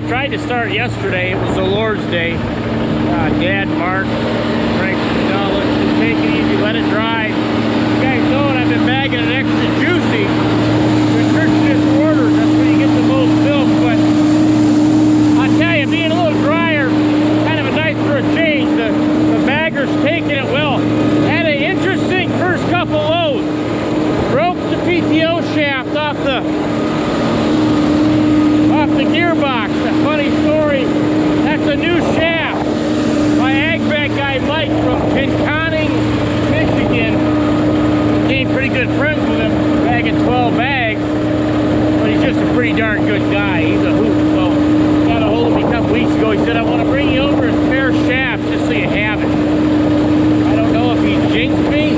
tried to start yesterday. It was the Lord's Day. Dad, Mark, Frank, no, let's just take it easy, let it dry. You guys know it, I've been bagging an extra juicy. Nutritionist orders, that's where you get the most milk. But I'll tell you, being a little drier, kind of a nice for a change. The bagger's taking it well. Had an interesting first couple loads. Broke the PTO shaft off the gearbox. A funny story. That's a new shaft. My ag bag guy Mike from Pinconning, Michigan, became pretty good friends with him, bagging 12 bags. But he's just a pretty darn good guy. He's a hoot. So got a hold of me a couple weeks ago. He said, I want to bring you over a spare shaft just so you have it. I don't know if he jinxed me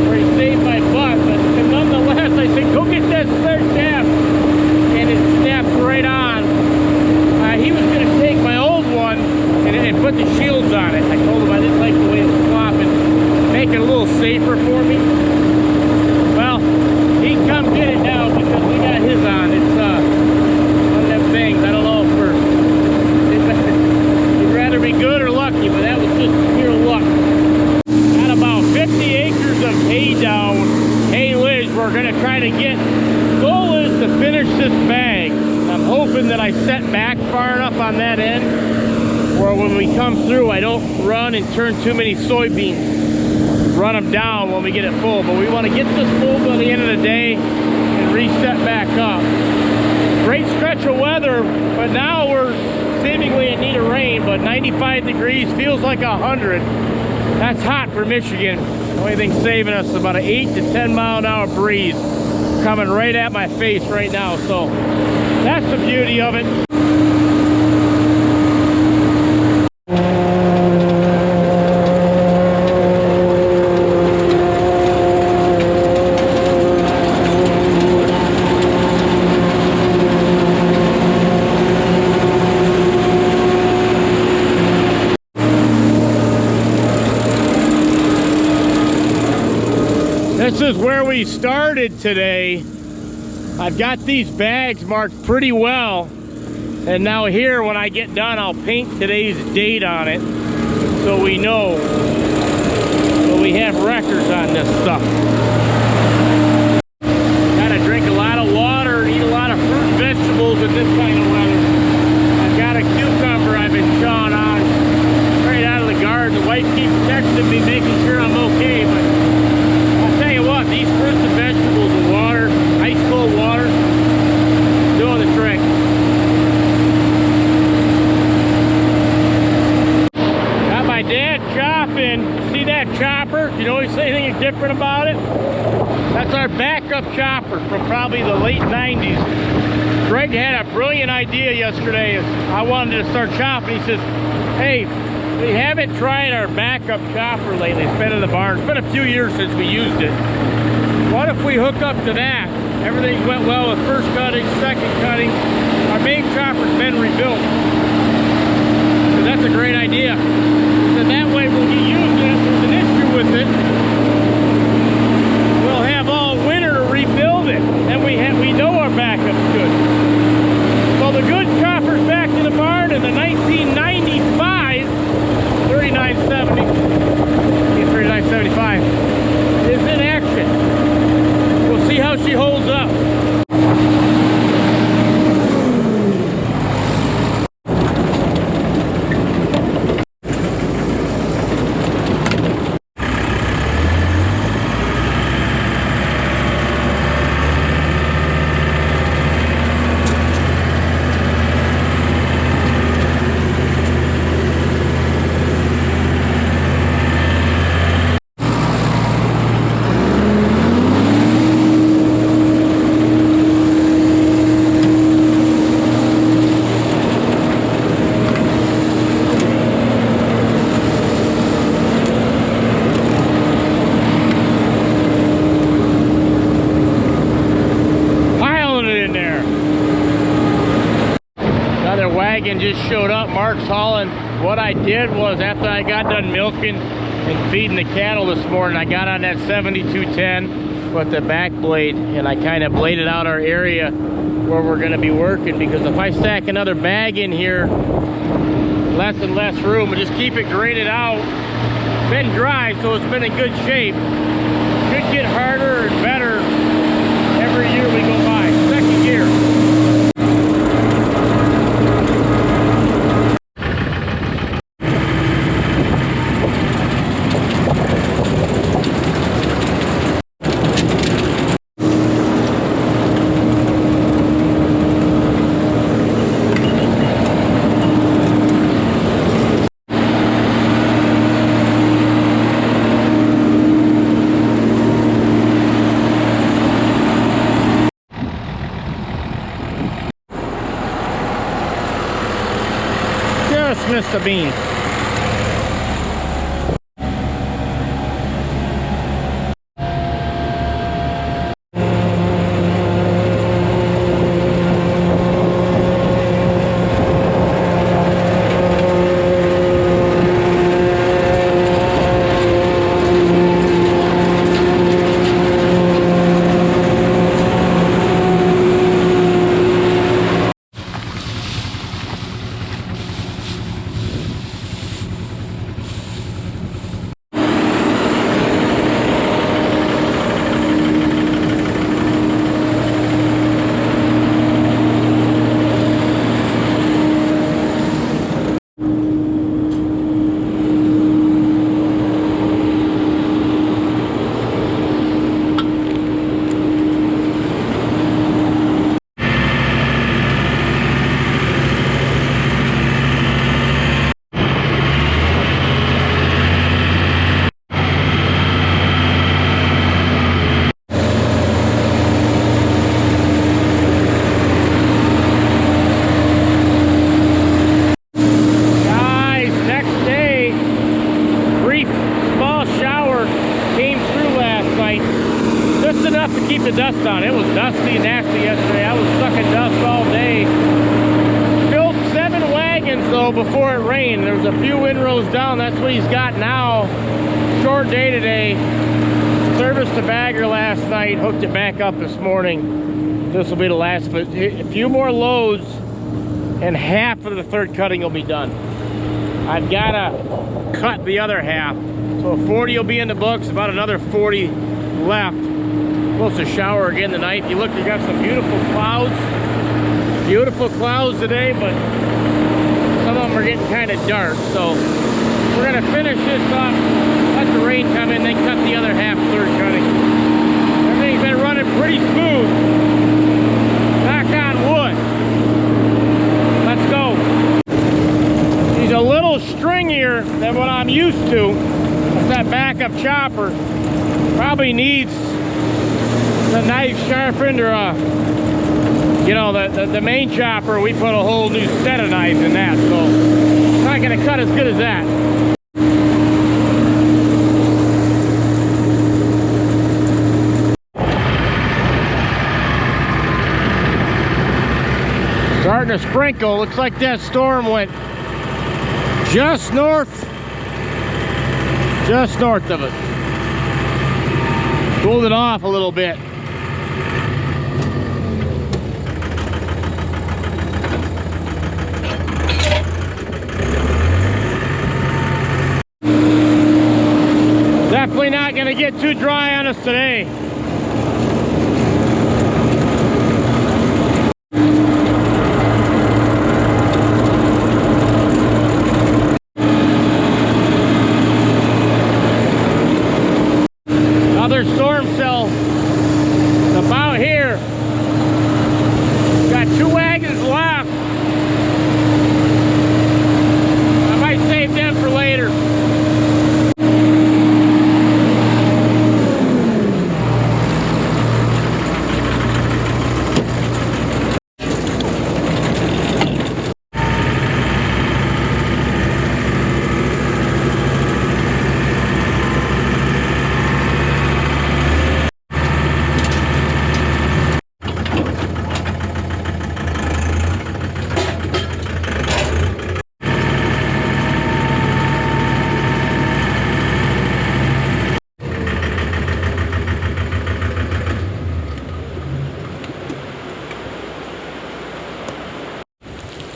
or he saved my butt, but nonetheless, I said, go get that spare shaft. And it snapped right on. He was going to take my old one and put the shields on it. I told him I didn't like the way it was flopping. Make it a little safer for me. Well, he can come get it now because we got his on. It's one of them things. I don't know if you'd rather be good or lucky, but that was just pure luck. Got about 50 acres of hay down. Hay lids we're going to try to get. Goal is to finish this bag. I'm hoping that I set back far enough on that end where when we come through I don't run and turn too many soybeans, run them down when we get it full. But we want to get this full by the end of the day and reset back up. Great stretch of weather, but now we're seemingly in need of rain. But 95 degrees feels like 100. That's hot for Michigan. The only thing saving us is about an 8 to 10 mile an hour breeze coming right at my face right now. So that's the beauty of it. This is where we started today. I've got these bags marked pretty well, and now here when I get done I'll paint today's date on it so we know, so we have records on this stuff. Gotta drink a lot of water and eat a lot of fruit and vegetables in this kind of weather. I've got a cucumber I've been chawing on straight out of the garden. The wife keeps texting me making sure I'm okay, but I'll tell you what, these fruits and vegetables and water, ice cold water, doing the trick. Got my dad chopping. See that chopper? Do you notice anything different about it? That's our backup chopper from probably the late 90s. Greg had a brilliant idea yesterday. I wanted to start chopping. He says, hey, we haven't tried our backup chopper lately. It's been in the barn. It's been a few years since we used it. What if we hook up to that? Everything went well with first cutting, second cutting. Our main chopper's been rebuilt. So that's a great idea. So that way we'll get used to it. If there's an issue with it, we'll have all winter to rebuild it. And we know our backup's good. So the good chopper's back in the barn, and the 1995 3970, 3975 is in action. We'll see how she holds up. wagon just showed up. Mark's hauling. What I did was, after I got done milking and feeding the cattle this morning, I got on that 7210 with the back blade, and I kind of bladed out our area where we're going to be working, because if I stack another bag in here, less and less room, and just keep it graded out. Been dry, so it's been in good shape. Should get harder and better every year we go by. Second year. Just missed a bean. Enough to keep the dust on. It was dusty and nasty yesterday. I was stuck in dust all day. Filled 7 wagons though before it rained. There was a few windrows down. That's what he's got now. Short day today. Serviced the bagger last night. Hooked it back up this morning. This will be the last. But a few more loads and half of the third cutting will be done. I've got to cut the other half. So 40 will be in the books. About another 40 left. Supposed to shower again tonight. You look, you got some beautiful clouds. Beautiful clouds today, but some of them are getting kind of dark. So we're gonna finish this up, let the rain come in, then cut the other half third cutting. Everything's been running pretty smooth. Knock on wood. Let's go. He's a little stringier than what I'm used to. That's that backup chopper. Probably needs the knife sharpened, or you know, the main chopper, we put a whole new set of knives in that, so it's not gonna cut as good as that. Starting to sprinkle. Looks like that storm went just north of us. Cooled it off a little bit. Definitely not going to get too dry on us today. Another storm cell about here. Got 2 wagons left. I might save them for later.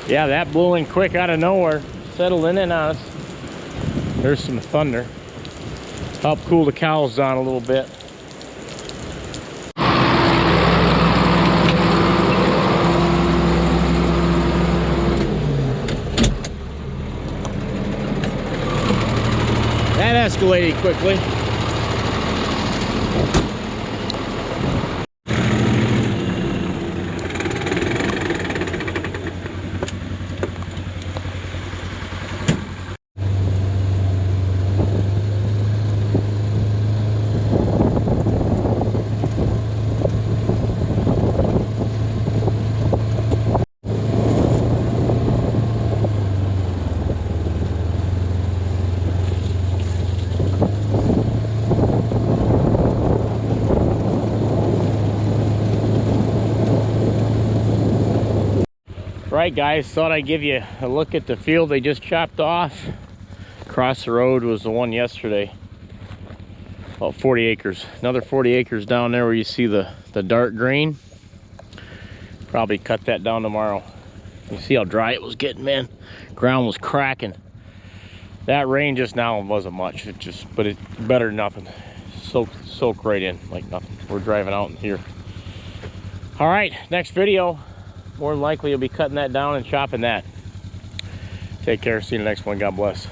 Yeah, that blew in quick out of nowhere. Settled in on us. There's some thunder. Help cool the cows down a little bit. That escalated quickly. Right, guys, thought I'd give you a look at the field they just chopped off. Across the road was the one yesterday. About 40 acres. Another 40 acres down there where you see the dark green. Probably cut that down tomorrow. You see how dry it was getting, man. Ground was cracking. That rain just now wasn't much. But it's better than nothing. Soak right in like nothing. We're driving out in here. All right, next video. More than likely you'll be cutting that down and chopping that. Take care. See you in the next one. God bless.